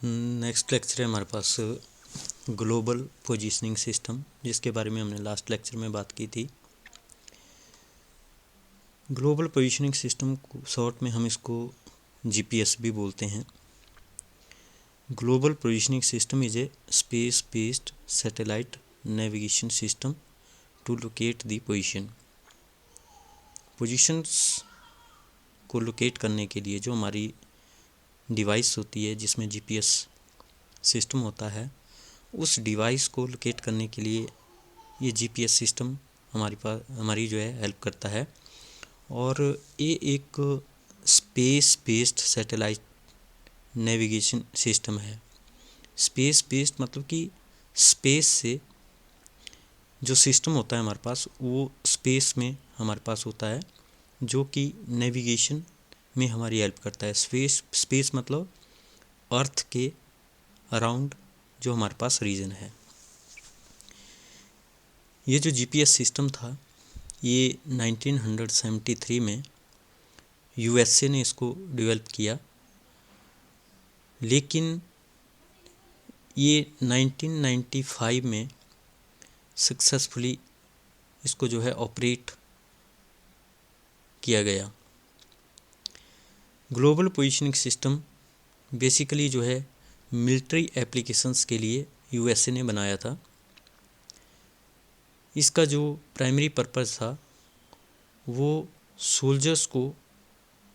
Next lecture है हमारे पास global positioning system, जिसके बारे में हमने लास्ट लेक्चर में बात की थी। ग्लोबल पोजीशनिंग सिस्टम को शॉर्ट में हम इसको जीपीएस भी बोलते हैं। Global positioning system is a space based satellite navigation system to locate the positions को लोकेट करने के लिए जो हमारी डिवाइस होती है, जिसमें जीपीएस सिस्टम होता है, उस डिवाइस को लोकेट करने के लिए ये जीपीएस सिस्टम हमारी जो है हेल्प करता है। और ये एक space based satellite navigation system है। स्पेस बेस्ड मतलब कि स्पेस से जो सिस्टम होता है हमारे पास, वो स्पेस में हमारे पास होता है, जो कि नेविगेशन में हमारी हेल्प करता है। स्पेस मतलब अर्थ के अराउंड जो हमारे पास रीजन है। ये जो जीपीएस सिस्टम था, ये 1973 में यूएसए ने इसको डेवलप किया, लेकिन ये 1995 में सक्सेसफुली इसको जो है ऑपरेट किया गया। ग्लोबल पोजीशनिंग सिस्टम बेसिकली जो है मिलिट्री एप्लीकेशंस के लिए यूएसए ने बनाया था। इसका जो प्राइमरी पर्पस था वो सोल्जर्स को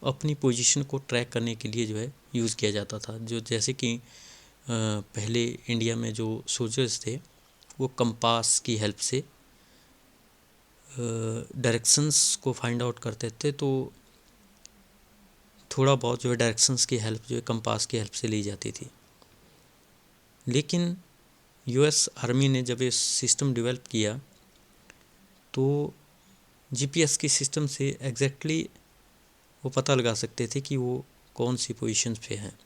अपनी पोजीशन को ट्रैक करने के लिए जो है यूज़ किया जाता था। जो जैसे कि पहले इंडिया में जो सोल्जर्स थे, वो कंपास की हेल्प से डायरेक्शंस को फाइंड आउट करते थे, तो थोड़ा बहुत जो है डायरेक्शंस की हेल्प जो है कंपास की हेल्प से ली जाती थी। लेकिन यूएस आर्मी ने जब ये सिस्टम डेवलप किया, तो जीपीएस की सिस्टम से एग्जैक्टली वो पता लगा सकते थे कि वो कौन सी पोजीशन पे हैं।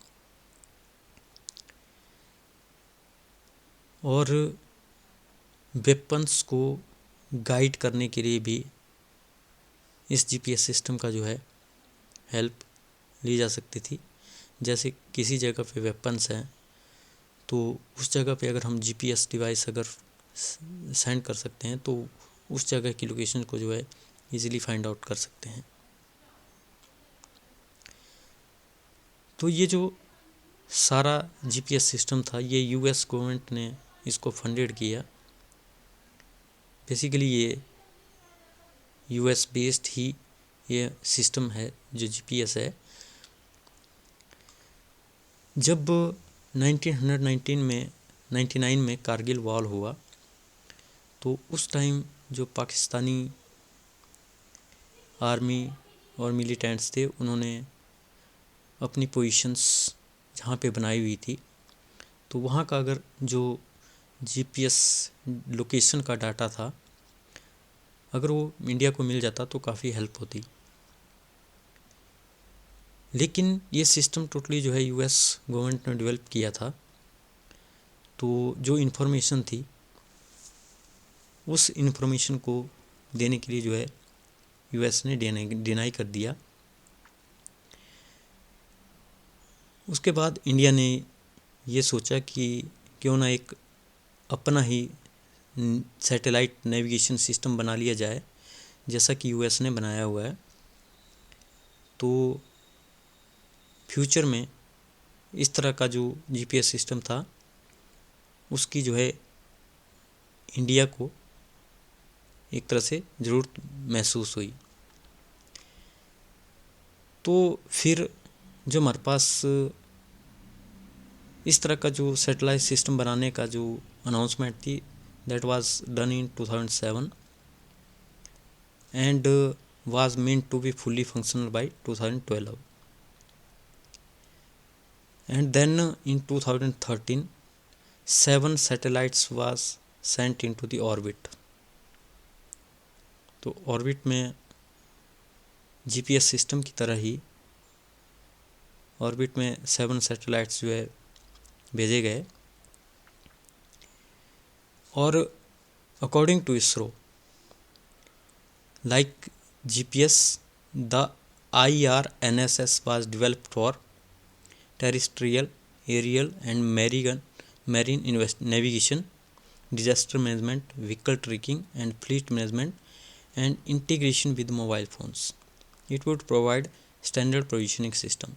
और वेपन्स को गाइड करने के लिए भी इस जीपीएस सिस्टम का जो है हेल्प ली जा सकती थी। जैसे किसी जगह पे वेपन्स हैं, तो उस जगह पे अगर हम जीपीएस डिवाइस अगर सेंड कर सकते हैं, तो उस जगह की लोकेशन को जो है इजीली फाइंड आउट कर सकते हैं। तो ये जो सारा जीपीएस सिस्टम था, ये यूएस गवर्नमेंट ने इसको फंडेड किया। बेसिकली ये यूएस बेस्ड ही ये सिस्टम है जो जीपीएस है। जब 1999 में कारगिल वॉर हुआ, तो उस टाइम जो पाकिस्तानी आर्मी और मिलिटेंट्स थे, उन्होंने अपनी पोजीशंस जहाँ पे बनाई हुई थी, तो वहाँ का अगर जो जीपीएस लोकेशन का डाटा था, अगर वो इंडिया को मिल जाता तो काफ़ी हेल्प होती। लेकिन ये सिस्टम टोटली जो है यूएस गवर्नमेंट ने डेवलप किया था, तो जो इन्फॉर्मेशन थी उस इन्फॉर्मेशन को देने के लिए जो है यूएस ने डिनाई कर दिया। उसके बाद इंडिया ने ये सोचा कि क्यों ना एक अपना ही सैटेलाइट नेविगेशन सिस्टम बना लिया जाए, जैसा कि यूएस ने बनाया हुआ है। तो फ्यूचर में इस तरह का जो जीपीएस सिस्टम था, उसकी जो है इंडिया को एक तरह से ज़रूरत महसूस हुई। तो फिर जो हमारे पास इस तरह का जो सैटेलाइट सिस्टम बनाने का जो अनाउंसमेंट थी, that was done in 2007 and was meant to be fully functional by 2012. And then in 2013, 7 satellites was sent into the orbit. तो ऑर्बिट में जीपीएस सिस्टम की तरह ही ऑर्बिट में 7 सैटेलाइट्स जो है भेजे गए। और according to ISRO, like GPS, the IRNSS was developed for terrestrial aerial and marine navigation, disaster management, vehicle tracking and fleet management, and integration with mobile phones. It would provide standard positioning system.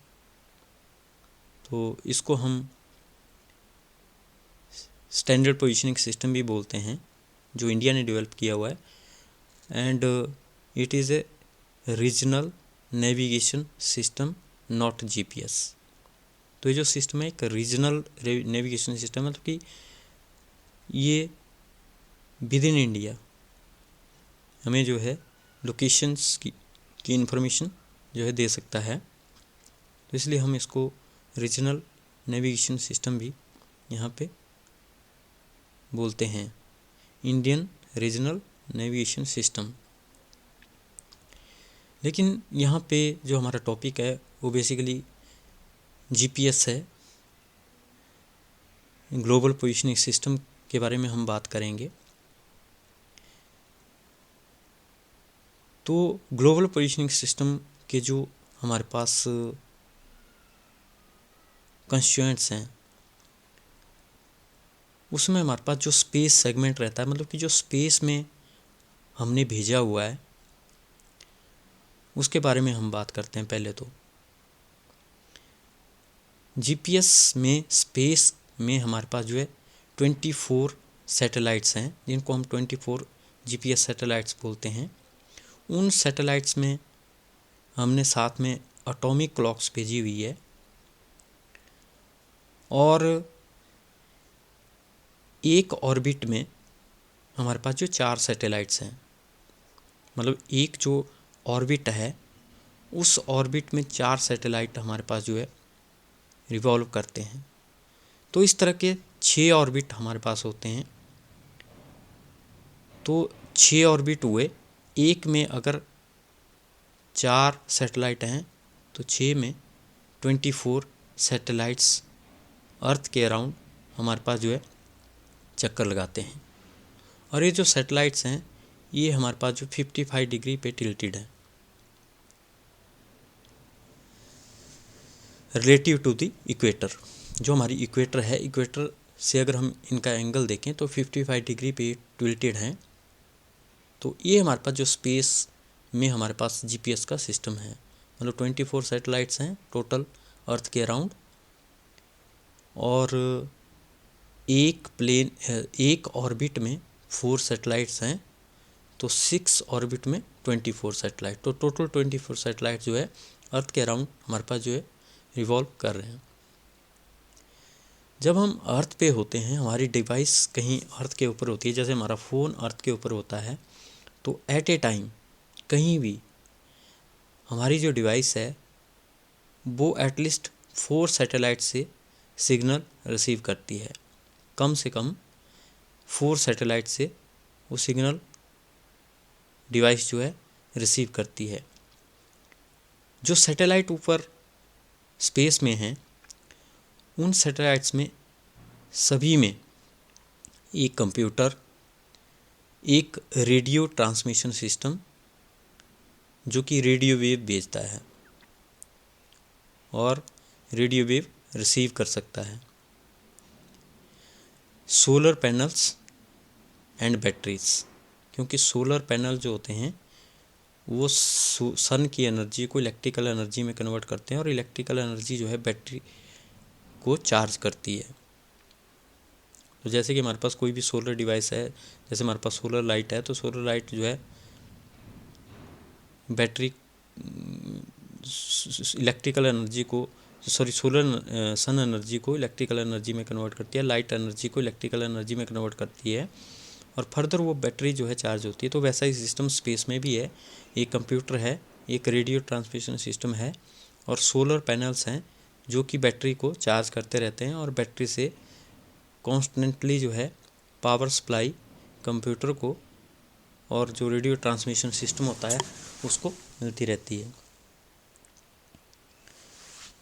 तो इसको हम standard positioning system भी बोलते हैं, जो India ने develop किया हुआ है, and it is a regional navigation system, not GPS. तो ये जो सिस्टम है एक रीजनल नेविगेशन सिस्टम है, मतलब कि ये विद इन इंडिया हमें जो है लोकेशंस की इन्फॉर्मेशन जो है दे सकता है। तो इसलिए हम इसको रीजनल नेविगेशन सिस्टम भी यहाँ पे बोलते हैं, इंडियन रीजनल नेविगेशन सिस्टम। लेकिन यहाँ पे जो हमारा टॉपिक है वो बेसिकली जीपीएस है, ग्लोबल पोजिशनिंग सिस्टम के बारे में हम बात करेंगे। तो ग्लोबल पोजिशनिंग सिस्टम के जो हमारे पास कंस्ट्रेंट्स हैं, उसमें हमारे पास जो स्पेस सेगमेंट रहता है, मतलब कि जो स्पेस में हमने भेजा हुआ है, उसके बारे में हम बात करते हैं। पहले तो जीपीएस में स्पेस में हमारे पास जो है 24 सैटेलाइट्स हैं, जिनको हम 24 जीपीएस सैटेलाइट्स बोलते हैं। उन सैटेलाइट्स में हमने साथ में एटॉमिक क्लॉक्स भेजी हुई है, और एक ऑर्बिट में हमारे पास जो 4 सैटेलाइट्स हैं, मतलब एक जो ऑर्बिट है उस ऑर्बिट में 4 सैटेलाइट हमारे पास जो है रिवॉल्व करते हैं। तो इस तरह के 6 ऑर्बिट हमारे पास होते हैं। तो 6 ऑर्बिट हुए, एक में अगर 4 सैटेलाइट हैं तो 6 में 24 सैटेलाइट्स अर्थ के अराउंड हमारे पास जो है चक्कर लगाते हैं। और ये जो सैटेलाइट्स हैं ये हमारे पास जो 55 डिग्री पे टिल्टेड है रिलेटिव टू द इक्वेटर। जो हमारी इक्वेटर है, इक्वेटर से अगर हम इनका एंगल देखें तो 55 डिग्री पे टिल्टेड हैं। तो ये हमारे पास जो स्पेस में हमारे पास जीपीएस का सिस्टम है, मतलब 24 सैटेलाइट्स हैं टोटल अर्थ के अराउंड, और एक ऑर्बिट में 4 सैटेलाइट्स हैं, तो 6 ऑर्बिट में 24 सैटेलाइट, तो टोटल 24 सैटेलाइट जो है अर्थ के अराउंड हमारे पास जो है रिवॉल्व कर रहे हैं। जब हम अर्थ पे होते हैं, हमारी डिवाइस कहीं अर्थ के ऊपर होती है, जैसे हमारा फ़ोन अर्थ के ऊपर होता है, तो एट ए टाइम कहीं भी हमारी जो डिवाइस है वो एटलीस्ट 4 सैटेलाइट से सिग्नल रिसीव करती है। कम से कम 4 सैटेलाइट से वो सिग्नल डिवाइस जो है रिसीव करती है। जो सैटेलाइट ऊपर स्पेस में हैं, उन सैटेलाइट्स में सभी में एक कंप्यूटर, एक रेडियो ट्रांसमिशन सिस्टम जो कि रेडियो वेव भेजता है और रेडियो वेव रिसीव कर सकता है, सोलर पैनल्स एंड बैटरीज, क्योंकि सोलर पैनल जो होते हैं वो सन की एनर्जी को इलेक्ट्रिकल एनर्जी में कन्वर्ट करते हैं, और इलेक्ट्रिकल एनर्जी जो है बैटरी को चार्ज करती है। तो जैसे कि हमारे पास कोई भी सोलर डिवाइस है, जैसे हमारे पास सोलर लाइट है, तो सोलर लाइट जो है बैटरी इलेक्ट्रिकल एनर्जी को सोलर सन एनर्जी को इलेक्ट्रिकल एनर्जी में कन्वर्ट करती है, लाइट एनर्जी को इलेक्ट्रिकल एनर्जी में कन्वर्ट करती है, और फर्दर वो बैटरी जो है चार्ज होती है। तो वैसा ही सिस्टम स्पेस में भी है, एक कंप्यूटर है, एक रेडियो ट्रांसमिशन सिस्टम है, और सोलर पैनल्स हैं जो कि बैटरी को चार्ज करते रहते हैं, और बैटरी से कॉन्स्टेंटली जो है पावर सप्लाई कंप्यूटर को और जो रेडियो ट्रांसमिशन सिस्टम होता है उसको मिलती रहती है।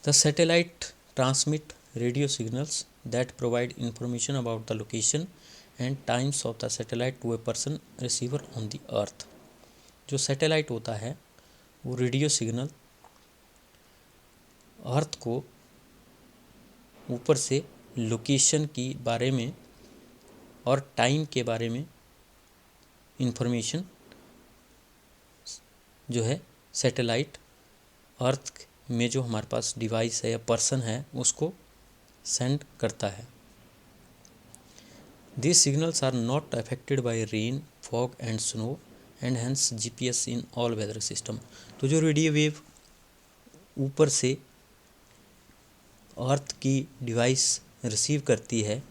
The satellite transmit radio signals that provide information about the location and times of the satellite to a person receiver on the earth. जो सैटेलाइट होता है वो रेडियो सिग्नल अर्थ को ऊपर से लोकेशन की बारे में और टाइम के बारे में इंफॉर्मेशन जो है सैटेलाइट अर्थ में जो हमारे पास डिवाइस है या पर्सन है उसको सेंड करता है। These signals are not affected by rain, fog and snow and hence GPS in all weather system। तो जो रेडियो वेव ऊपर से अर्थ की डिवाइस रिसीव करती है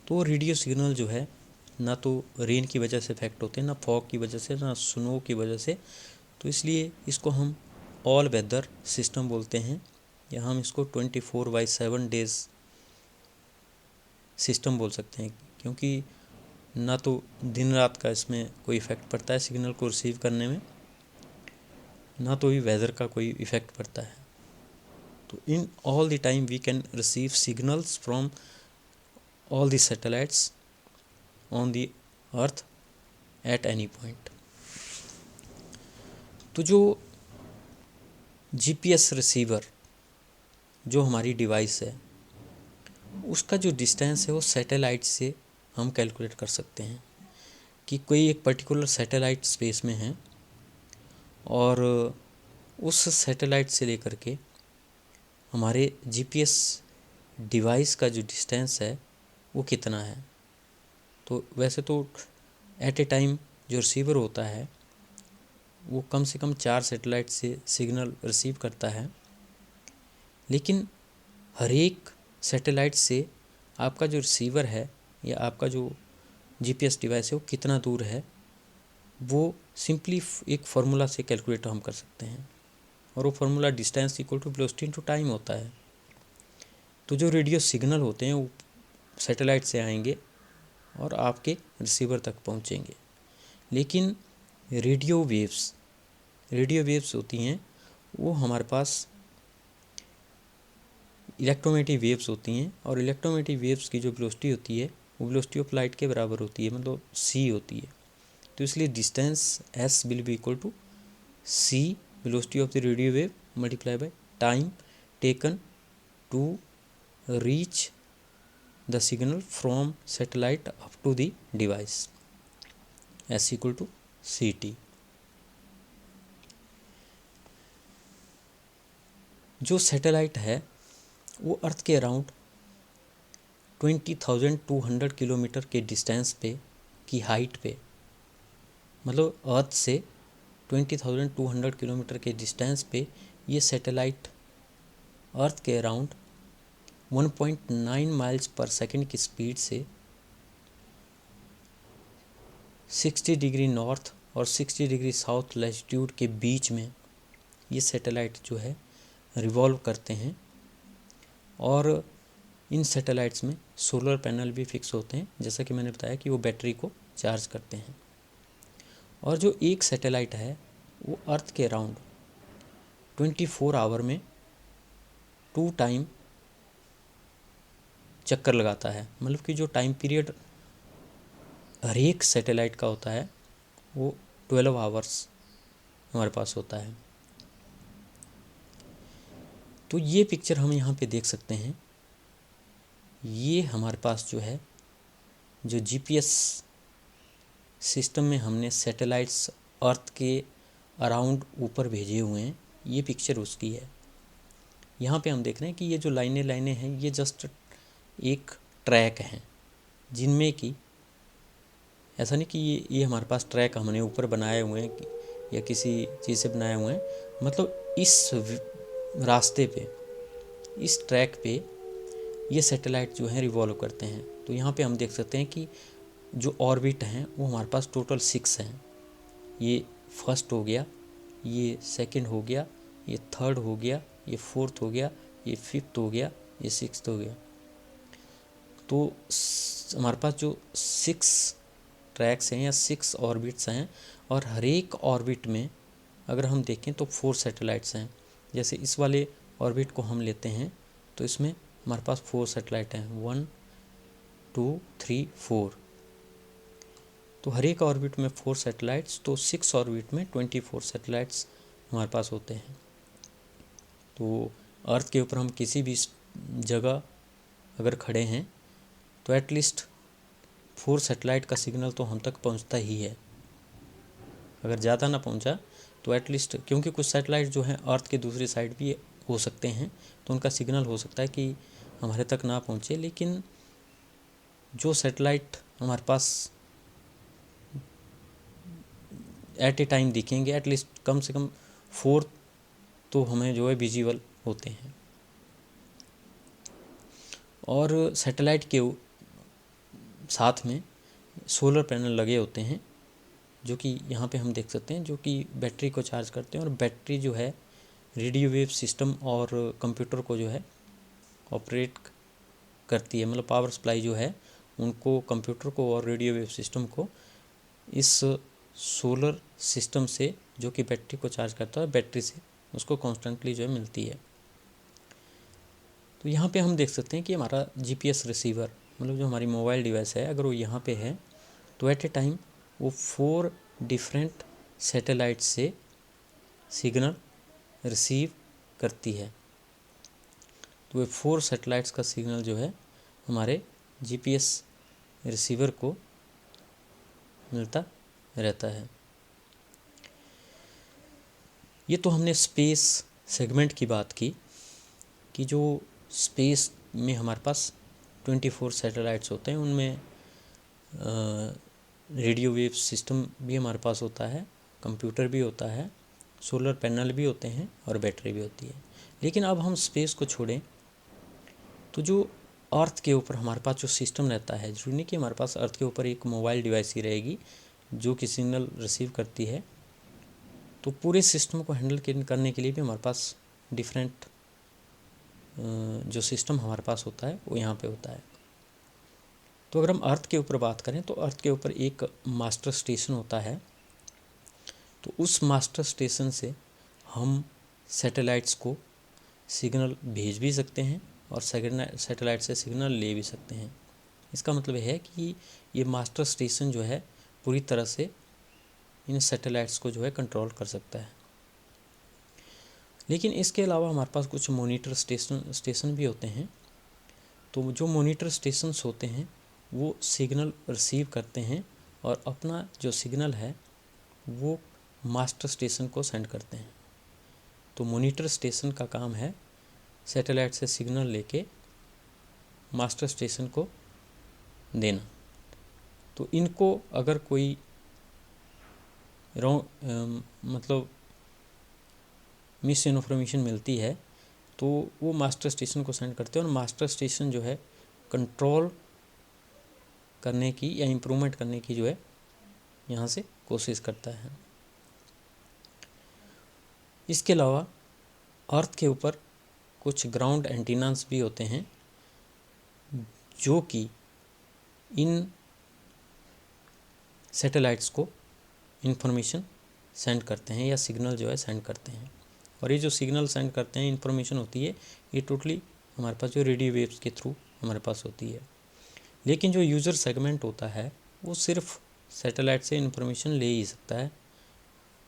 तो रेडियो सिग्नल जो है ना तो रेन की वजह से इफेक्ट होते हैं, ना फॉग की वजह से, ना स्नो की वजह से। तो इसलिए इसको हम ऑल वेदर सिस्टम बोलते हैं या हम इसको 24/7 डेज सिस्टम बोल सकते हैं, क्योंकि ना तो दिन रात का इसमें कोई इफ़ेक्ट पड़ता है सिग्नल को रिसीव करने में, ना तो ही वेदर का कोई इफ़ेक्ट पड़ता है। तो in all the time we can receive signals from all the satellites on the earth at any point. तो जो जीपीएस रिसीवर जो हमारी डिवाइस है उसका जो डिस्टेंस है वो सैटेलाइट से हम कैलकुलेट कर सकते हैं कि कोई एक पर्टिकुलर सैटेलाइट स्पेस में है और उस सैटेलाइट से लेकर के हमारे जीपीएस डिवाइस का जो डिस्टेंस है वो कितना है। तो वैसे तो एट ए टाइम जो रिसीवर होता है वो कम से कम 4 सैटेलाइट से सिग्नल रिसीव करता है, लेकिन हर एक सैटेलाइट से आपका जो रिसीवर है या आपका जो जीपीएस डिवाइस है वो कितना दूर है वो सिंपली एक फार्मूला से कैलकुलेट हम कर सकते हैं और वो formula distance equal to velocity into time होता है। तो जो रेडियो सिग्नल होते हैं वो सैटेलाइट से आएंगे और आपके रिसीवर तक पहुंचेंगे, लेकिन रेडियो वेव्स होती हैं वो हमारे पास इलेक्ट्रोमैग्नेटिक वेव्स होती हैं और इलेक्ट्रोमैग्नेटिक वेव्स की जो वेलोसिटी होती है वो वेलोसिटी ऑफ लाइट के बराबर होती है, मतलब c होती है। तो इसलिए distance s will be equal to c velocity of the radio wave multiply by time taken to reach the signal from satellite up to the device, s equal to ct। जो satellite है वो अर्थ के around 20,200 kilometre के distance पे की height पे, मतलब अर्थ से 20,200 किलोमीटर के डिस्टेंस पे ये सैटेलाइट अर्थ के अराउंड 1.9 माइल्स पर सेकंड की स्पीड से 60 डिग्री नॉर्थ और 60 डिग्री साउथ लैटिट्यूड के बीच में ये सैटेलाइट जो है रिवॉल्व करते हैं। और इन सैटेलाइट्स में सोलर पैनल भी फिक्स होते हैं, जैसा कि मैंने बताया कि वो बैटरी को चार्ज करते हैं। और जो एक सैटेलाइट है वो अर्थ के अराउंड 24 आवर में 2 टाइम चक्कर लगाता है, मतलब कि जो टाइम पीरियड हर एक सैटेलाइट का होता है वो 12 आवर्स हमारे पास होता है। तो ये पिक्चर हम यहाँ पे देख सकते हैं, ये हमारे पास जो है जो जीपीएस सिस्टम में हमने सैटेलाइट्स अर्थ के अराउंड ऊपर भेजे हुए हैं, ये पिक्चर उसकी है। यहाँ पे हम देख रहे हैं कि ये जो लाइनें हैं ये जस्ट एक ट्रैक हैं, जिनमें कि ऐसा नहीं कि ये हमारे पास ट्रैक हमने ऊपर बनाए हुए हैं या किसी चीज़ से बनाए हुए हैं, मतलब इस रास्ते पे, इस ट्रैक पे ये सैटेलाइट जो हैं रिवॉल्व करते हैं। तो यहाँ पे हम देख सकते हैं कि जो ऑर्बिट हैं वो हमारे पास टोटल 6 हैं। ये फर्स्ट हो गया, ये सेकंड हो गया, ये थर्ड हो गया, ये फोर्थ हो गया, ये फिफ्थ हो गया, ये सिक्स्थ हो गया। तो हमारे पास जो 6 ट्रैक्स हैं या 6 ऑर्बिट्स हैं और हर एक ऑर्बिट में अगर हम देखें तो 4 सैटेलाइट्स हैं। जैसे इस वाले ऑर्बिट को हम लेते हैं तो इसमें हमारे पास 4 सैटेलाइट हैं, 1 2 3 4। तो हर एक ऑर्बिट में 4 सैटेलाइट्स, तो 6 ऑर्बिट में 24 सैटेलाइट्स हमारे पास होते हैं। तो अर्थ के ऊपर हम किसी भी जगह अगर खड़े हैं तो एटलीस्ट 4 सैटेलाइट का सिग्नल तो हम तक पहुंचता ही है। अगर ज़्यादा ना पहुंचा तो एटलीस्ट, क्योंकि कुछ सैटेलाइट जो हैं अर्थ के दूसरी साइड भी हो सकते हैं, तो उनका सिग्नल हो सकता है कि हमारे तक ना पहुंचे, लेकिन जो सैटेलाइट हमारे पास एट ए टाइम दिखेंगे, एटलीस्ट कम से कम 4 तो हमें जो है विजिबल होते हैं। और सैटेलाइट के साथ में सोलर पैनल लगे होते हैं, जो कि यहाँ पे हम देख सकते हैं, जो कि बैटरी को चार्ज करते हैं। और बैटरी जो है रेडियो वेव सिस्टम और कंप्यूटर को जो है ऑपरेट करती है, मतलब पावर सप्लाई जो है उनको, कंप्यूटर को और रेडियो वेव सिस्टम को इस सोलर सिस्टम से, जो कि बैटरी को चार्ज करता है, बैटरी से उसको कॉन्स्टेंटली जो है मिलती है। तो यहाँ पे हम देख सकते हैं कि हमारा जीपीएस रिसीवर, मतलब जो हमारी मोबाइल डिवाइस है, अगर वो यहाँ पे है तो एट ए टाइम वो 4 डिफरेंट सैटेलाइट से सिग्नल रिसीव करती है। तो वो 4 सैटेलाइट्स का सिग्नल जो है हमारे जीपीएस रिसीवर को मिलता रहता है। ये तो हमने स्पेस सेगमेंट की बात की कि जो स्पेस में हमारे पास 24 सैटेलाइट्स होते हैं, उनमें रेडियो वेव सिस्टम भी हमारे पास होता है, कंप्यूटर भी होता है, सोलर पैनल भी होते हैं और बैटरी भी होती है। लेकिन अब हम स्पेस को छोड़ें तो जो अर्थ के ऊपर हमारे पास जो सिस्टम रहता है, जरूरी नहीं कि हमारे पास अर्थ के ऊपर एक मोबाइल डिवाइस ही रहेगी जो कि सिग्नल रिसीव करती है, तो पूरे सिस्टम को हैंडल करने के लिए भी हमारे पास डिफरेंट जो सिस्टम हमारे पास होता है वो यहाँ पे होता है। तो अगर हम अर्थ के ऊपर बात करें तो अर्थ के ऊपर एक मास्टर स्टेशन होता है। तो उस मास्टर स्टेशन से हम सैटेलाइट्स को सिग्नल भेज भी सकते हैं और सैटेलाइट से सिग्नल ले भी सकते हैं। इसका मतलब है कि ये मास्टर स्टेशन जो है पूरी तरह से इन सैटेलाइट्स को जो है कंट्रोल कर सकता है। लेकिन इसके अलावा हमारे पास कुछ मॉनिटर स्टेशन भी होते हैं। तो जो मॉनिटर स्टेशंस होते हैं वो सिग्नल रिसीव करते हैं और अपना जो सिग्नल है वो मास्टर स्टेशन को सेंड करते हैं। तो मॉनिटर स्टेशन का काम है सैटेलाइट से सिग्नल लेके मास्टर स्टेशन को देना। तो इनको अगर कोई मतलब मिस इन्फॉर्मेशन मिलती है तो वो मास्टर स्टेशन को सेंड करते हैं और मास्टर स्टेशन जो है कंट्रोल करने की या इम्प्रूवमेंट करने की जो है यहाँ से कोशिश करता है। इसके अलावा अर्थ के ऊपर कुछ ग्राउंड एंटीनास भी होते हैं जो कि इन सैटेलाइट्स को इन्फॉर्मेशन सेंड करते हैं या सिग्नल जो है सेंड करते हैं। और ये जो सिग्नल सेंड करते हैं, इन्फॉर्मेशन होती है, ये टोटली हमारे पास जो रेडियो वेव्स के थ्रू हमारे पास होती है। लेकिन जो यूज़र सेगमेंट होता है वो सिर्फ सैटेलाइट से इन्फॉर्मेशन ले ही सकता है,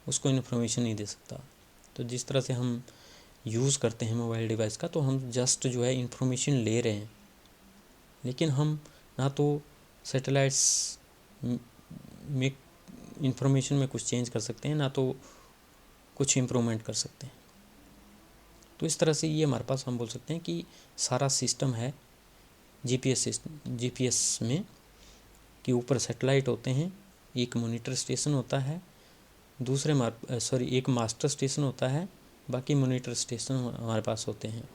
उसको इन्फॉर्मेशन नहीं दे सकता। तो जिस तरह से हम यूज़ करते हैं मोबाइल डिवाइस का, तो हम जस्ट जो है इन्फॉर्मेशन ले रहे हैं, लेकिन हम ना तो सैटेलाइट्स में इन्फॉर्मेशन में कुछ चेंज कर सकते हैं, ना तो कुछ इम्प्रूवमेंट कर सकते हैं। तो इस तरह से ये हमारे पास हम बोल सकते हैं कि सारा सिस्टम है जीपीएस में कि ऊपर सैटेलाइट होते हैं, एक मॉनिटर स्टेशन होता है, एक मास्टर स्टेशन होता है, बाकी मॉनिटर स्टेशन हमारे पास होते हैं।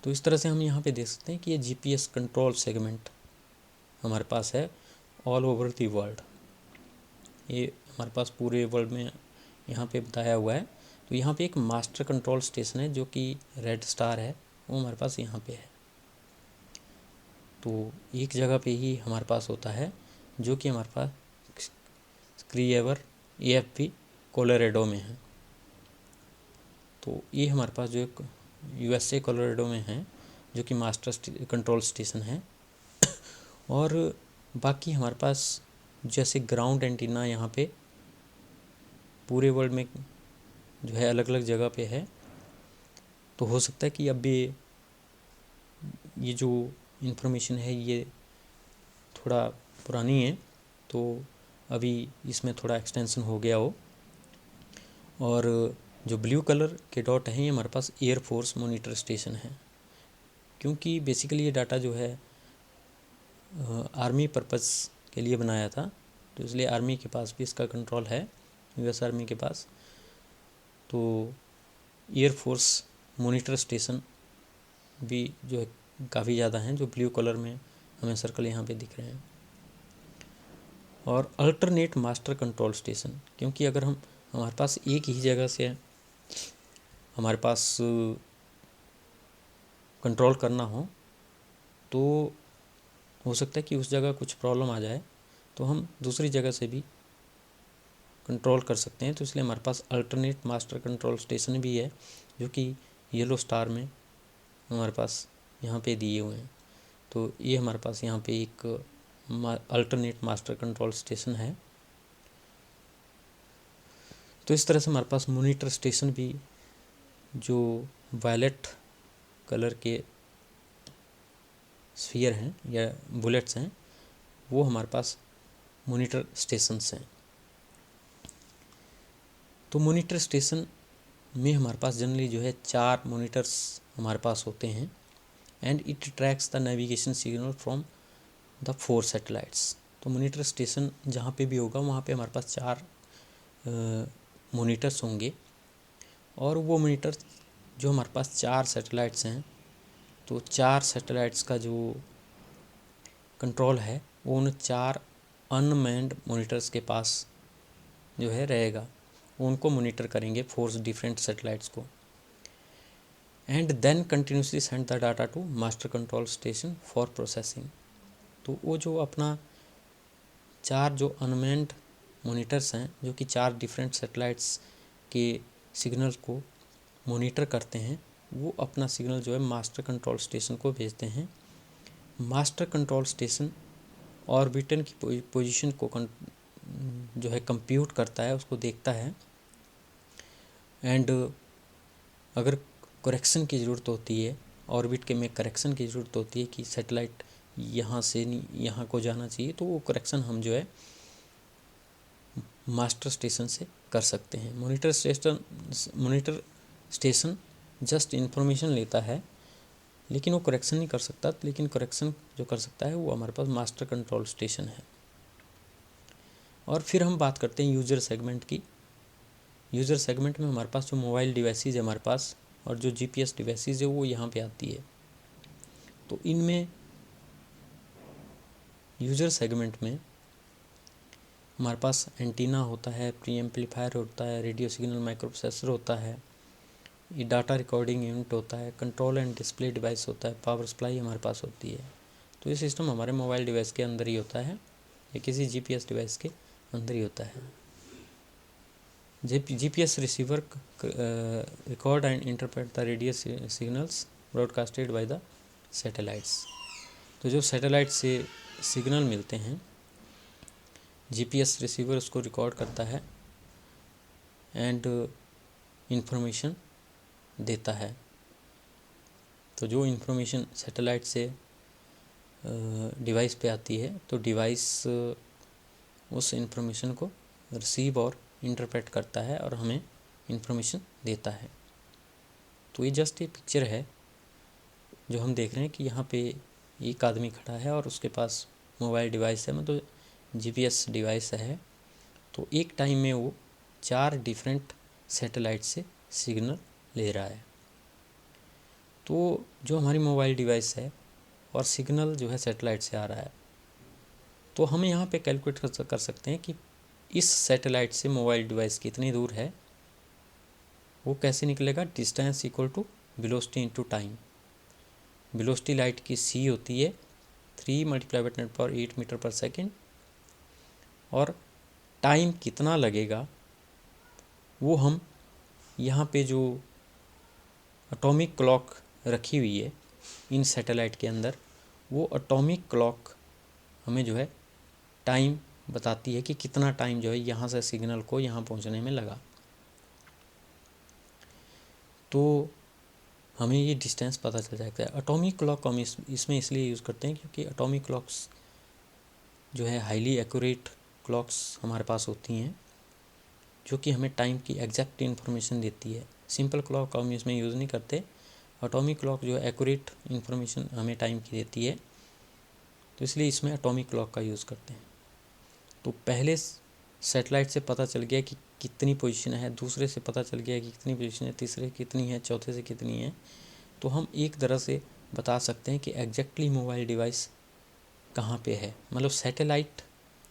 तो इस तरह से हम यहाँ पे देख सकते हैं कि ये जीपीएस कंट्रोल सेगमेंट हमारे पास है ऑल ओवर दी वर्ल्ड। ये हमारे पास पूरे वर्ल्ड में यहाँ पे बताया हुआ है। तो यहाँ पे एक मास्टर कंट्रोल स्टेशन है जो कि रेड स्टार है, वो हमारे पास यहाँ पे है। तो एक जगह पे ही हमारे पास होता है जो कि हमारे पास स्क्रीएवर AFP कोलोराडो में है। तो ये हमारे पास जो एक USA कोलोराडो में है जो कि मास्टर कंट्रोल स्टेशन है। और बाकी हमारे पास जैसे ग्राउंड एंटीना यहाँ पे पूरे वर्ल्ड में जो है अलग अलग जगह पे है। तो हो सकता है कि अब ये जो इन्फॉर्मेशन है ये थोड़ा पुरानी है, तो अभी इसमें थोड़ा एक्सटेंशन हो गया हो। और जो ब्लू कलर के डॉट हैं ये हमारे पास एयरफोर्स मॉनिटर स्टेशन है, क्योंकि बेसिकली ये डाटा जो है आर्मी पर्पस के लिए बनाया था, तो इसलिए आर्मी के पास भी इसका कंट्रोल है, यूएस आर्मी के पास। तो एयरफोर्स मॉनिटर स्टेशन भी जो है काफ़ी ज़्यादा हैं, जो ब्लू कलर में हमें सर्कल यहाँ पे दिख रहे हैं। और अल्टरनेट मास्टर कंट्रोल स्टेशन, क्योंकि अगर हमारे पास एक ही जगह से हमारे पास कंट्रोल करना हो, तो हो सकता है कि उस जगह कुछ प्रॉब्लम आ जाए, तो हम दूसरी जगह से भी कंट्रोल कर सकते हैं। तो इसलिए हमारे पास अल्टरनेट मास्टर कंट्रोल स्टेशन भी है, जो कि येलो स्टार में हमारे पास यहाँ पे दिए हुए हैं। तो ये हमारे पास यहाँ पे एक अल्टरनेट मास्टर कंट्रोल स्टेशन है। तो इस तरह से हमारे पास मॉनिटर स्टेशन भी जो वायलेट कलर के स्फीयर हैं या बुलेट्स हैं, वो हमारे पास मॉनिटर स्टेशंस हैं। तो मॉनिटर स्टेशन में हमारे पास जनरली जो है 4 मॉनिटर्स हमारे पास होते हैं, and it tracks the navigation signal from the 4 satellites. तो मॉनिटर स्टेशन जहाँ पे भी होगा वहाँ पे हमारे पास 4 मॉनिटर्स होंगे, और वो मॉनिटर जो हमारे पास 4 सैटेलाइट्स हैं, तो 4 सैटेलाइट्स का जो कंट्रोल है वो उन 4 अनमैन्ड मॉनिटर्स के पास जो है रहेगा। उनको मॉनिटर करेंगे 4 डिफरेंट सैटेलाइट्स को, and then continuously send the data to master control station for processing. तो वो जो अपना 4 जो अनमैन्ड मॉनिटर्स हैं, जो कि 4 डिफरेंट सैटेलाइट्स के सिग्नल को मॉनिटर करते हैं, वो अपना सिग्नल जो है मास्टर कंट्रोल स्टेशन को भेजते हैं। मास्टर कंट्रोल स्टेशन ऑर्बिटल की पोजीशन को जो है कंप्यूट करता है, उसको देखता है, एंड अगर करेक्शन की ज़रूरत होती है, ऑर्बिट के में करेक्शन की ज़रूरत होती है कि सैटेलाइट यहाँ से नहीं यहाँ को जाना चाहिए, तो वो करेक्शन हम जो है मास्टर स्टेशन से कर सकते हैं। मॉनिटर स्टेशन जस्ट इन्फॉर्मेशन लेता है, लेकिन वो करेक्शन नहीं कर सकता, लेकिन करेक्शन जो कर सकता है वो हमारे पास मास्टर कंट्रोल स्टेशन है। और फिर हम बात करते हैं यूज़र सेगमेंट की। यूज़र सेगमेंट में हमारे पास जो मोबाइल डिवाइसेस है हमारे पास, और जो जीपीएस डिवाइसेस है वो यहाँ पे आती है। तो इनमें यूज़र सेगमेंट में हमारे पास एंटीना होता है, प्री एम्पलीफायर होता है, रेडियो सिग्नल माइक्रो प्रोसेसर होता है, ये डाटा रिकॉर्डिंग यूनिट होता है, कंट्रोल एंड डिस्प्ले डिवाइस होता है, पावर सप्लाई हमारे पास होती है। तो ये सिस्टम हमारे मोबाइल डिवाइस के अंदर ही होता है, या किसी जीपीएस डिवाइस के अंदर ही होता है। GPS receiver record and interpret the radio signals broadcasted by the satellites. तो जो सैटेलाइट से सिग्नल मिलते हैं, जीपीएस रिसीवर उसको रिकॉर्ड करता है एंड इंफॉर्मेशन देता है। तो जो इंफॉर्मेशन सैटेलाइट से डिवाइस पे आती है, तो डिवाइस उस इंफॉर्मेशन को रिसीव और इंटरप्रेट करता है और हमें इंफॉर्मेशन देता है। तो ये जस्ट ये पिक्चर है जो हम देख रहे हैं कि यहाँ पे एक आदमी खड़ा है और उसके पास मोबाइल डिवाइस है, मतलब जीपीएस डिवाइस है। तो एक टाइम में वो 4 डिफरेंट सैटेलाइट से सिग्नल ले रहा है। तो जो हमारी मोबाइल डिवाइस है और सिग्नल जो है सैटेलाइट से आ रहा है, तो हम यहाँ पे कैलकुलेट कर सकते हैं कि इस सैटेलाइट से मोबाइल डिवाइस कितनी दूर है। वो कैसे निकलेगा? Distance equal to velocity into time. Velocity light की c होती है 3 × 10⁸ मीटर पर सेकेंड, और टाइम कितना लगेगा वो हम यहाँ पे जो एटॉमिक क्लॉक रखी हुई है इन सैटेलाइट के अंदर, वो एटॉमिक क्लॉक हमें जो है टाइम बताती है कि कितना टाइम जो है यहाँ से सिग्नल को यहाँ पहुँचने में लगा। तो हमें ये डिस्टेंस पता चल जाता है। एटॉमिक क्लॉक हम इसमें इसलिए यूज़ करते हैं क्योंकि एटॉमिक क्लॉक्स जो है हाईली एक्यूरेट क्लॉक्स हमारे पास होती हैं, जो कि हमें टाइम की एग्जैक्ट इन्फॉर्मेशन देती है। सिंपल क्लॉक हम इसमें यूज़ नहीं करते। एटॉमिक क्लॉक जो है एक्यूरेट इन्फॉर्मेशन हमें टाइम की देती है, तो इसलिए इसमें एटॉमिक क्लॉक का यूज़ करते हैं। तो पहले सैटेलाइट से पता चल गया कि कितनी पोजीशन है, दूसरे से पता चल गया कि कितनी पोजीशन है, तीसरे कितनी है, चौथे से कितनी है, तो हम एक तरह से बता सकते हैं कि एग्जैक्टली मोबाइल डिवाइस कहाँ पे है। मतलब सैटेलाइट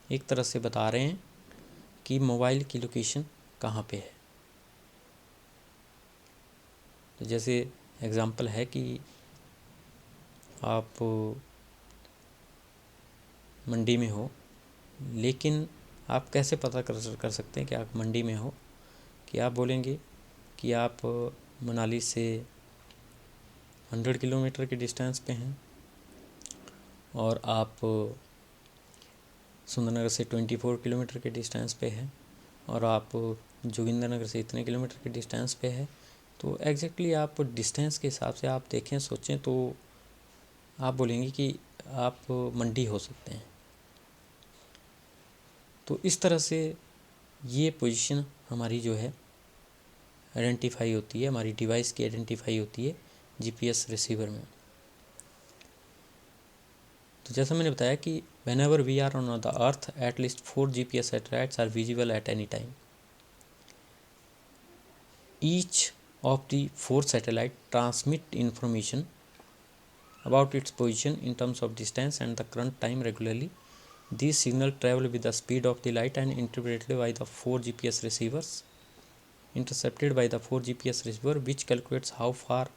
एक तरह से बता रहे हैं कि मोबाइल की लोकेशन कहाँ पे है। तो जैसे एग्ज़ाम्पल है कि आप मंडी में हो, लेकिन आप कैसे पता कर सकते हैं कि आप मंडी में हो, कि आप बोलेंगे कि आप मनाली से 100 किलोमीटर के डिस्टेंस पे हैं और आप सुंदरनगर से 24 किलोमीटर के डिस्टेंस पे है और आप जोगिंदरनगर से इतने किलोमीटर के डिस्टेंस पे है। तो एग्जैक्टली आप डिस्टेंस के हिसाब से आप देखें, सोचें, तो आप बोलेंगे कि आप मंडी हो सकते हैं। तो इस तरह से ये पोजीशन हमारी जो है आइडेंटिफाई होती है, हमारी डिवाइस की आइडेंटिफाई होती है जीपीएस रिसीवर में। तो जैसा मैंने बताया कि whenever we are on the earth at least 4 GPS satellites are visible at any time. Each of the 4 satellites transmit information about its position in terms of distance and the current time regularly. These signals travel with the speed of the light and interpreted by the 4 GPS receivers, intercepted by the 4 GPS receiver, which calculates how far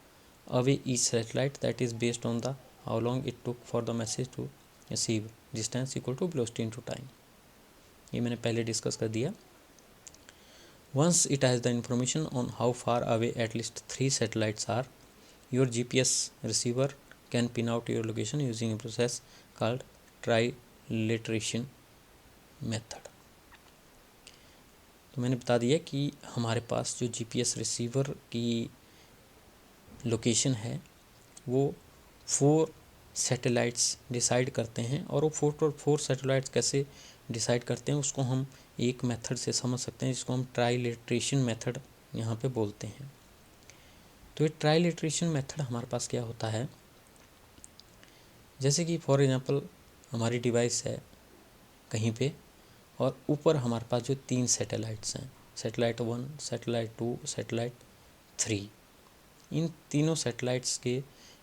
away each satellite, that is based on the how long it took for the message to receive. Distance equal to velocity into time. ये मैंने पहले discuss कर दिया। Once it has the information on how far away at least 3 satellites are, your GPS receiver can pin out your location using a process called trilateration method. तो मैंने बता दिया कि हमारे पास जो जीपीएस रिसीवर की लोकेशन है वो 4 सैटेलाइट्स डिसाइड करते हैं, और वो 4 सैटेलाइट्स कैसे डिसाइड करते हैं उसको हम एक मेथड से समझ सकते हैं, जिसको हम ट्राइलेट्रेशन मेथड यहाँ पे बोलते हैं। तो ये ट्राइलेट्रेशन मेथड हमारे पास क्या होता है, जैसे कि फॉर एग्जांपल हमारी डिवाइस है कहीं पे और ऊपर हमारे पास जो 3 सैटेलाइट्स हैं, सैटेलाइट 1, सैटेलाइट 2, सैटेलाइट 3, इन तीनों सैटेलाइट्स के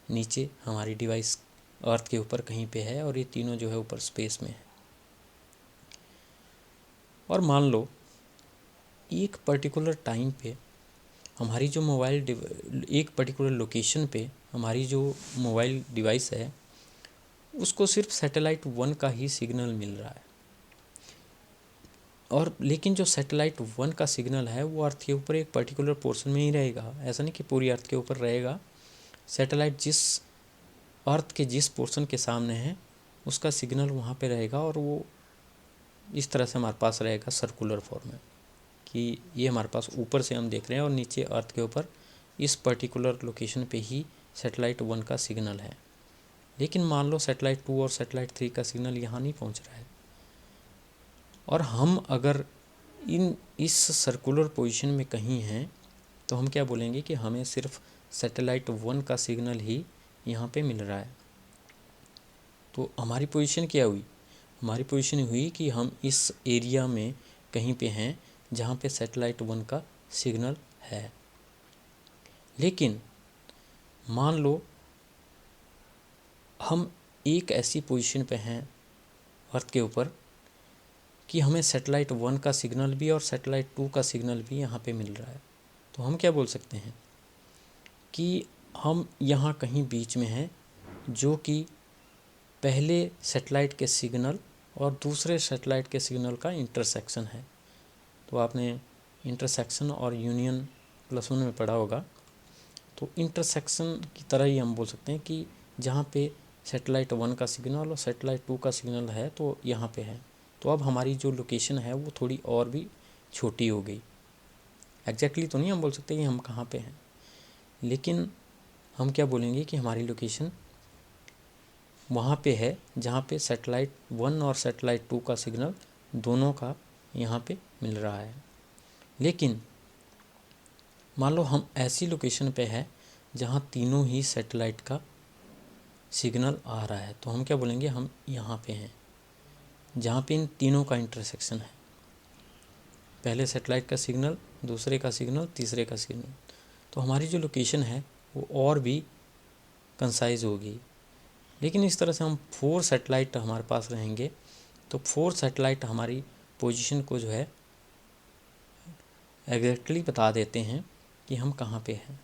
नीचे हमारी डिवाइस अर्थ के ऊपर कहीं पे है और ये तीनों जो है ऊपर स्पेस में है। और मान लो एक पर्टिकुलर टाइम पे हमारी जो मोबाइल एक पर्टिकुलर लोकेशन पे हमारी जो मोबाइल डिवाइस है उसको सिर्फ सैटेलाइट 1 का ही सिग्नल मिल रहा है, और लेकिन जो सैटेलाइट 1 का सिग्नल है वो अर्थ के ऊपर एक पर्टिकुलर पोर्शन में ही रहेगा। ऐसा नहीं कि पूरी अर्थ के ऊपर रहेगा। सैटेलाइट जिस अर्थ के जिस पोर्शन के सामने है उसका सिग्नल वहाँ पे रहेगा, और वो इस तरह से हमारे पास रहेगा सर्कुलर फॉर्म में, कि ये हमारे पास ऊपर से हम देख रहे हैं और नीचे अर्थ के ऊपर इस पर्टिकुलर लोकेशन पे ही सैटेलाइट 1 का सिग्नल है। लेकिन मान लो सैटेलाइट 2 और सैटेलाइट 3 का सिग्नल यहाँ नहीं पहुँच रहा है, और हम अगर इस सर्कुलर पोजीशन में कहीं हैं तो हम क्या बोलेंगे कि हमें सिर्फ सैटेलाइट 1 का सिग्नल ही यहाँ पे मिल रहा है। तो हमारी पोजीशन क्या हुई, हमारी पोजीशन हुई कि हम इस एरिया में कहीं पे हैं जहाँ पे सैटेलाइट 1 का सिग्नल है। लेकिन मान लो हम एक ऐसी पोजीशन पे हैं अर्थ के ऊपर कि हमें सैटेलाइट 1 का सिग्नल भी और सैटेलाइट 2 का सिग्नल भी यहाँ पे मिल रहा है। तो हम क्या बोल सकते हैं कि हम यहाँ कहीं बीच में हैं, जो कि पहले सैटेलाइट के सिग्नल और दूसरे सैटेलाइट के सिग्नल का इंटरसेक्शन है। तो आपने इंटरसेक्शन और यूनियन +1 में पढ़ा होगा। तो इंटरसेक्शन की तरह ही हम बोल सकते हैं कि जहाँ पे सैटेलाइट 1 का सिग्नल और सैटेलाइट 2 का सिग्नल है तो यहाँ पे है। तो अब हमारी जो लोकेशन है वो थोड़ी और भी छोटी हो गई। एग्जैक्टली तो नहीं हम बोल सकते कि हम कहाँ पे हैं, लेकिन हम क्या बोलेंगे कि हमारी लोकेशन वहाँ पे है जहाँ पे सैटेलाइट 1 और सैटेलाइट 2 का सिग्नल दोनों का यहाँ पे मिल रहा है। लेकिन मान लो हम ऐसी लोकेशन पे है जहाँ तीनों ही सैटेलाइट का सिग्नल आ रहा है, तो हम क्या बोलेंगे, हम यहाँ पे हैं जहाँ पे इन तीनों का इंटरसेक्शन है। पहले सैटेलाइट का सिग्नल, दूसरे का सिग्नल, तीसरे का सिग्नल। तो हमारी जो लोकेशन है वो और भी कंसाइज होगी। लेकिन इस तरह से हम 4 सैटेलाइट हमारे पास रहेंगे तो 4 सैटेलाइट हमारी पोजीशन को जो है एग्जैक्टली बता देते हैं कि हम कहाँ पे हैं।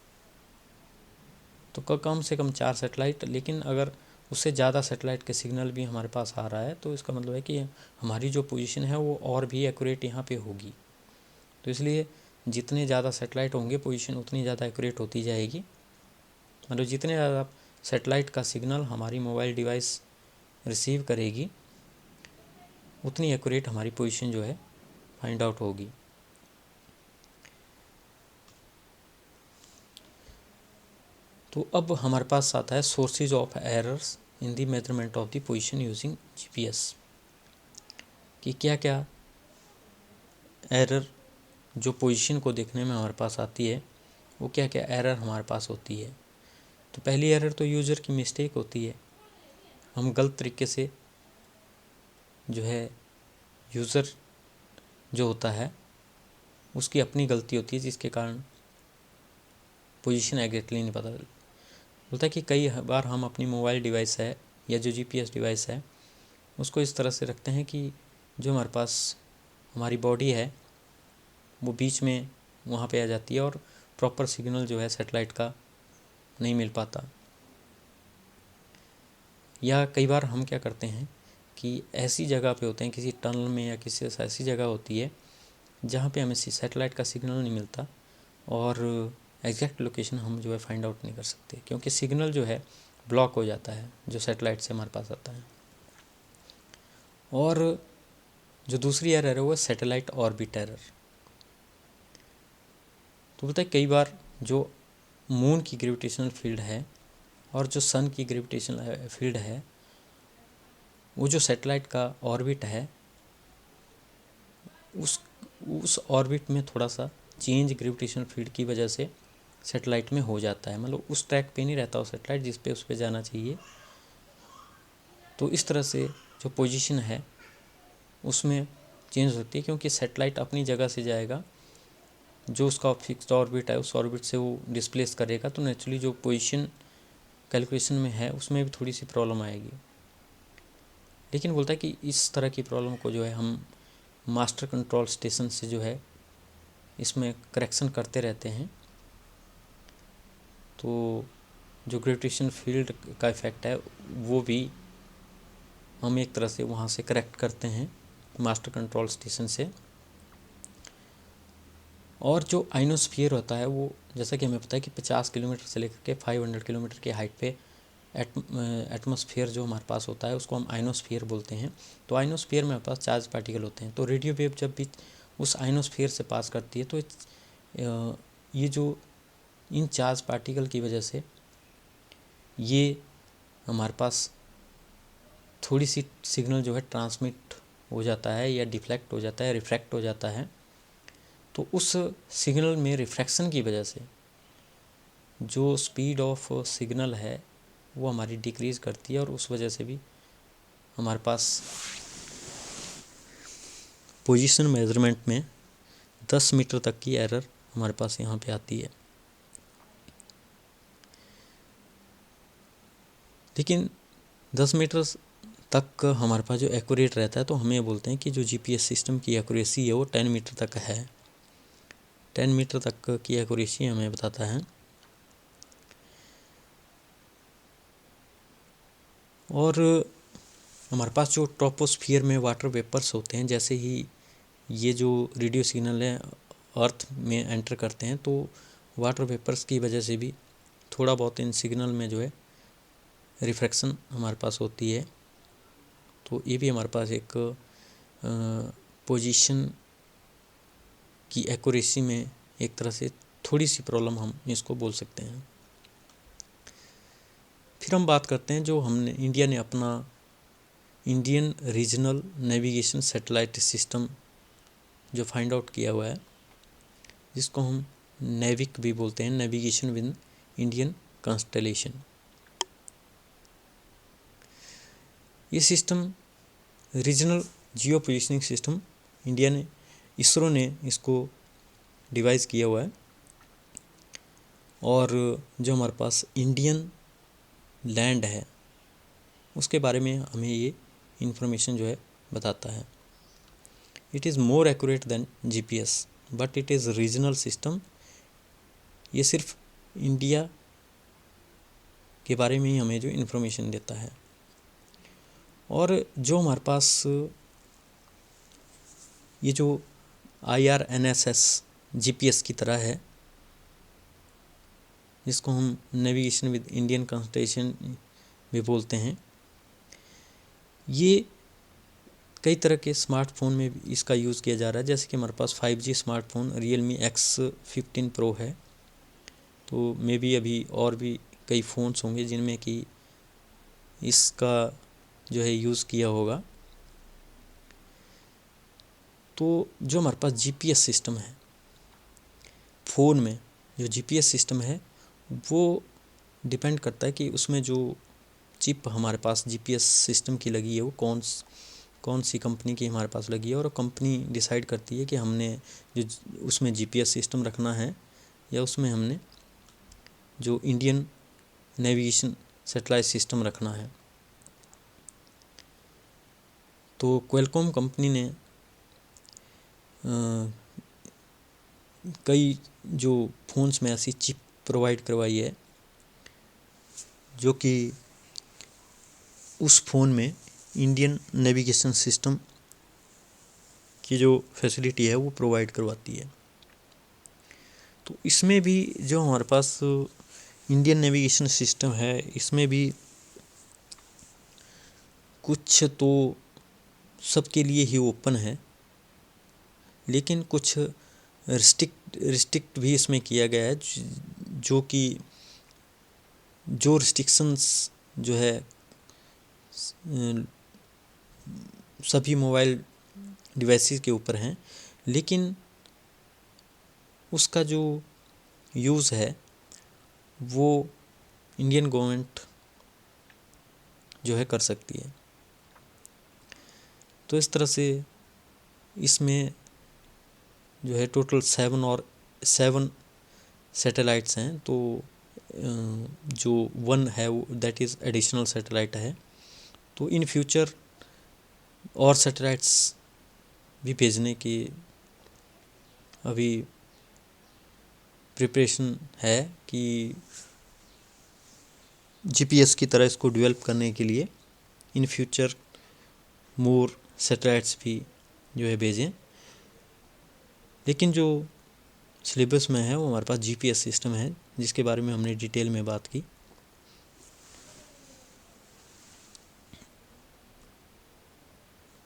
तो कम से कम 4 सैटेलाइट, लेकिन अगर उससे ज़्यादा सैटेलाइट के सिग्नल भी हमारे पास आ रहा है तो इसका मतलब है कि हमारी जो पोजीशन है वो और भी एक्यूरेट यहाँ पे होगी। तो इसलिए जितने ज़्यादा सैटेलाइट होंगे पोजीशन उतनी ज़्यादा एक्यूरेट होती जाएगी। मतलब जितने ज़्यादा सैटेलाइट का सिग्नल हमारी मोबाइल डिवाइस रिसीव करेगी उतनी एक्यूरेट हमारी पोजीशन जो है फाइंड आउट होगी। तो अब हमारे पास आता है sources of errors in the measurement of the position using GPS, कि क्या क्या एरर जो पोजीशन को देखने में हमारे पास आती है वो क्या क्या एरर हमारे पास होती है। तो पहली एरर तो यूज़र की मिस्टेक होती है। हम गलत तरीके से जो है यूज़र जो होता है उसकी अपनी गलती होती है जिसके कारण पोजीशन एग्जैक्टली नहीं पता बोलता है कि कई बार हम अपनी मोबाइल डिवाइस है या जो जीपीएस डिवाइस है उसको इस तरह से रखते हैं कि जो हमारे पास हमारी बॉडी है वो बीच में वहाँ पे आ जाती है और प्रॉपर सिग्नल जो है सैटेलाइट का नहीं मिल पाता। या कई बार हम क्या करते हैं कि ऐसी जगह पे होते हैं, किसी टनल में या किसी ऐसी जगह होती है जहाँ पे हमें सैटेलाइट का सिग्नल नहीं मिलता और एग्जैक्ट लोकेशन हम जो है फाइंड आउट नहीं कर सकते क्योंकि सिग्नल जो है ब्लॉक हो जाता है जो सैटेलाइट से हमारे पास आता है। और जो दूसरी एरर है वो सैटेलाइट ऑर्बिट एरर। तो बोलता है कई बार जो मून की ग्रेविटेशनल फील्ड है और जो सन की ग्रेविटेशनल फील्ड है वो जो सैटेलाइट का ऑर्बिट है उस ऑर्बिट में थोड़ा सा चेंज ग्रेविटेशनल फील्ड की वजह से सैटेलाइट में हो जाता है। मतलब उस ट्रैक पे नहीं रहता वो सैटेलाइट जिस पे उस पे जाना चाहिए। तो इस तरह से जो पोजीशन है उसमें चेंज होती है क्योंकि सैटेलाइट अपनी जगह से जाएगा, जो उसका फिक्स्ड ऑर्बिट है उस ऑर्बिट से वो डिस्प्लेस करेगा तो नेचुरली जो पोजीशन कैलकुलेशन में है उसमें भी थोड़ी सी प्रॉब्लम आएगी। लेकिन बोलता है कि इस तरह की प्रॉब्लम को जो है हम मास्टर कंट्रोल स्टेशन से जो है इसमें करेक्शन करते रहते हैं। तो जो ग्रेविटेशन फील्ड का इफ़ेक्ट है वो भी हम एक तरह से वहाँ से करेक्ट करते हैं मास्टर कंट्रोल स्टेशन से। और जो आइनोस्फीयर होता है वो जैसा कि हमें पता है कि 50 किलोमीटर से लेकर के 500 किलोमीटर की हाइट पे एटमॉस्फेयर जो हमारे पास होता है उसको हम आइनोस्फीयर बोलते हैं। तो आइनोस्फीयर में हमारे पास चार्ज पार्टिकल होते हैं। तो रेडियो वेव जब भी उस आइनोस्फीयर से पास करती है तो ये जो इन चार्ज पार्टिकल की वजह से ये हमारे पास थोड़ी सी सिग्नल जो है ट्रांसमिट हो जाता है या डिफ्लेक्ट हो जाता है, रिफ्रैक्ट हो जाता है। तो उस सिग्नल में रिफ्रैक्शन की वजह से जो स्पीड ऑफ सिग्नल है वो हमारी डिक्रीज़ करती है और उस वजह से भी हमारे पास पोजीशन मेजरमेंट में 10 मीटर तक की एरर हमारे पास यहाँ पे आती है। लेकिन 10 मीटर तक हमारे पास जो एक्यूरेट रहता है तो हम ये बोलते हैं कि जो जीपीएस सिस्टम की एक्यूरेसी है वो 10 मीटर तक है। 10 मीटर तक की एक्यूरेसी हमें बताता है। और हमारे पास जो ट्रोपोस्फियर में वाटर वेपर्स होते हैं, जैसे ही ये जो रेडियो सिग्नल है अर्थ में एंटर करते हैं तो वाटर वेपर्स की वजह से भी थोड़ा बहुत इन सिग्नल में जो है रिफ्रैक्शन हमारे पास होती है। तो ये भी हमारे पास एक पोजीशन की एक्यूरेसी में एक तरह से थोड़ी सी प्रॉब्लम हम इसको बोल सकते हैं। फिर हम बात करते हैं जो हमने इंडिया ने अपना Indian regional navigation satellite system जो फाइंड आउट किया हुआ है, जिसको हम नेविक भी बोलते हैं, नेविगेशन विद इंडियन कॉन्स्टेलेशन। ये सिस्टम रीजनल जियो पोजिशनिंग सिस्टम इंडिया ने, इसरो ने इसको डिवाइस किया हुआ है। और जो हमारे पास इंडियन लैंड है उसके बारे में हमें ये इंफॉर्मेशन जो है बताता है। It is more accurate then GPS but it is regional system. ये सिर्फ इंडिया के बारे में ही हमें जो इंफॉर्मेशन देता है। और जो हमारे पास ये जो IRNSS जीपीएस की तरह है, जिसको हम नेविगेशन विद इंडियन कॉन्स्टेलेशन भी बोलते हैं, ये कई तरह के स्मार्टफोन में भी इसका यूज़ किया जा रहा है। जैसे कि हमारे पास 5G smartphone Realme X15 Pro है, तो मे बी अभी और भी कई फ़ोन्स होंगे जिनमें कि इसका जो है यूज़ किया होगा। तो जो हमारे पास जीपीएस सिस्टम है फ़ोन में, जो जीपीएस सिस्टम है वो डिपेंड करता है कि उसमें जो चिप हमारे पास जीपीएस सिस्टम की लगी है वो कौन सी कंपनी की हमारे पास लगी है। और कंपनी डिसाइड करती है कि हमने जो उसमें जीपीएस सिस्टम रखना है या उसमें हमने जो इंडियन नेविगेशन सैटेलाइट सिस्टम रखना है। तो क्वालकॉम कंपनी ने कई जो फ़ोन्स में ऐसी चिप प्रोवाइड करवाई है जो कि उस फ़ोन में इंडियन नेविगेशन सिस्टम की जो फैसिलिटी है वो प्रोवाइड करवाती है। तो इसमें भी जो हमारे पास इंडियन नेविगेशन सिस्टम है, इसमें भी कुछ तो सबके लिए ही ओपन है, लेकिन कुछ रिस्ट्रिक्ट भी इसमें किया गया है, जो कि जो रिस्ट्रिक्शंस जो है सभी मोबाइल डिवाइसेस के ऊपर हैं, लेकिन उसका जो यूज़ है वो इंडियन गवर्नमेंट जो है कर सकती है। तो इस तरह से इसमें जो है टोटल 7 सैटेलाइट्स हैं। तो जो 1 है वो दैट इज़ एडिशनल सैटेलाइट है। तो इन फ्यूचर और सैटेलाइट्स भी भेजने की अभी प्रिपरेशन है कि जीपीएस की तरह इसको डेवलप करने के लिए इन फ्यूचर मोर सैटेलाइट्स भी जो है भेजें। लेकिन जो सिलेबस में है वो हमारे पास जीपीएस सिस्टम है, जिसके बारे में हमने डिटेल में बात की।